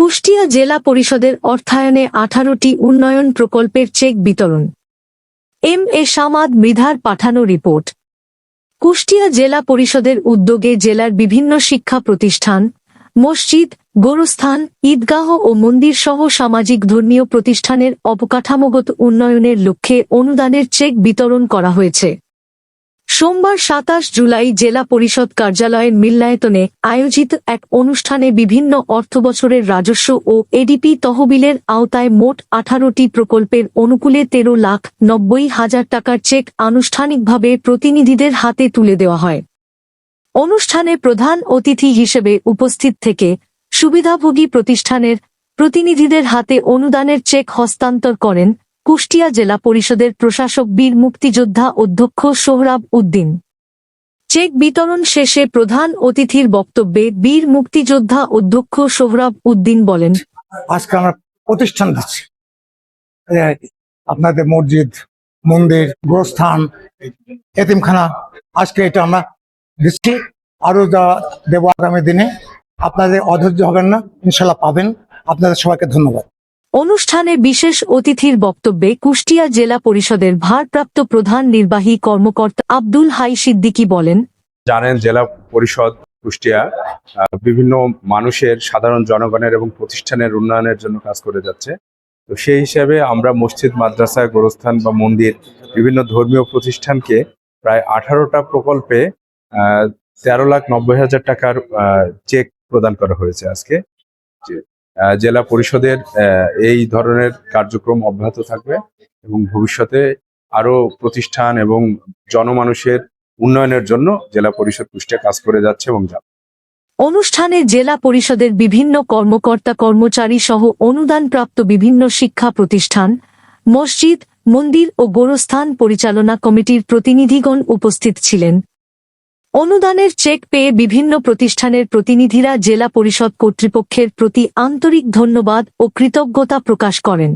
কুষ্টিয়া জেলা পরিষদের অর্থায়নে 18টি উন্নয়ন প্রকল্পের চেক বিতরণ। এম এ সামাদ মৃধার পাঠানো রিপোর্ট। কুষ্টিয়া জেলা পরিষদের উদ্যোগে জেলার বিভিন্ন শিক্ষা প্রতিষ্ঠান, মসজিদ, গোরস্থান, ঈদগাহ ও মন্দির সহ সামাজিক ধর্মীয় প্রতিষ্ঠানের অবকাঠামোগত উন্নয়নের লক্ষ্যে অনুদানের চেক বিতরণ করা হয়েছে। সোমবার 27 জুলাই জেলা পরিষদ কার্যালয়ের মিলনায়তনে আয়োজিত এক অনুষ্ঠানে বিভিন্ন অর্থবছরের রাজস্ব ও এডিপি তহবিলের আওতায় মোট 18টি প্রকল্পের অনুকূলে 13,90,000 টাকার চেক আনুষ্ঠানিকভাবে প্রতিনিধিদের হাতে তুলে দেওয়া হয়। অনুষ্ঠানে প্রধান অতিথি হিসেবে উপস্থিত থেকে সুবিধাভোগী প্রতিষ্ঠানের প্রতিনিধিদের হাতে অনুদানের চেক হস্তান্তর করেন কুষ্টিয়া জেলা পরিষদের প্রশাসক বীর মুক্তিযোদ্ধা অধ্যক্ষ সোহরাব উদ্দিন। চেক বিতরণ শেষে প্রধান অতিথির বক্তব্যে বীর মুক্তিযোদ্ধা অধ্যক্ষ সোহরাব উদ্দিন বলেন, আজকে আমরা প্রতিষ্ঠান দিচ্ছি, আপনাদের মসজিদ, মন্দির, গোরস্থান, এতিমখানা, আজকে এটা আমরা দিচ্ছি। আরো যা দেব আগামী দিনে, আপনাদের অধৈর্য হবেন না, ইনশাল্লাহ পাবেন। আপনাদের সবাইকে ধন্যবাদ। অনুষ্ঠানে বিশেষ অতিথির বক্তব্যে কুষ্টিয়া জেলা পরিষদের ভারপ্রাপ্ত প্রধান নির্বাহী কর্মকর্তা আব্দুল হাই সিদ্দিকী বলেন, জানেন জেলা পরিষদ কুষ্টিয়া বিভিন্ন মানুষের, সাধারণ জনগণের এবং প্রতিষ্ঠানের উন্নয়নের জন্য কাজ করে যাচ্ছে। তো সেই হিসাবে আমরা মসজিদ, মাদ্রাসা, গোরস্থান বা মন্দির, বিভিন্ন ধর্মীয় প্রতিষ্ঠানকে প্রায় 18টা প্রকল্পে 13,90,000 টাকার চেক প্রদান করা হয়েছে। আজকে জেলা পরিষদের এই ধরনের কার্যক্রম অব্যাহত থাকবে এবং ভবিষ্যতে আরো প্রতিষ্ঠান এবং জনমানুষের উন্নয়নের জন্য জেলা পরিষদ কুষ্টিয়া কাজ করে যাচ্ছে এবং যাবে। অনুষ্ঠানে জেলা পরিষদের বিভিন্ন কর্মকর্তা কর্মচারী সহ অনুদানপ্রাপ্ত বিভিন্ন শিক্ষা প্রতিষ্ঠান, মসজিদ, মন্দির ও গোরস্থান পরিচালনা কমিটির প্রতিনিধিগণ উপস্থিত ছিলেন। অনুদানের চেক পেয়ে বিভিন্ন প্রতিষ্ঠানের প্রতিনিধিরা জেলা পরিষদ কর্তৃপক্ষের প্রতি আন্তরিক ধন্যবাদ ও কৃতজ্ঞতা প্রকাশ করেন।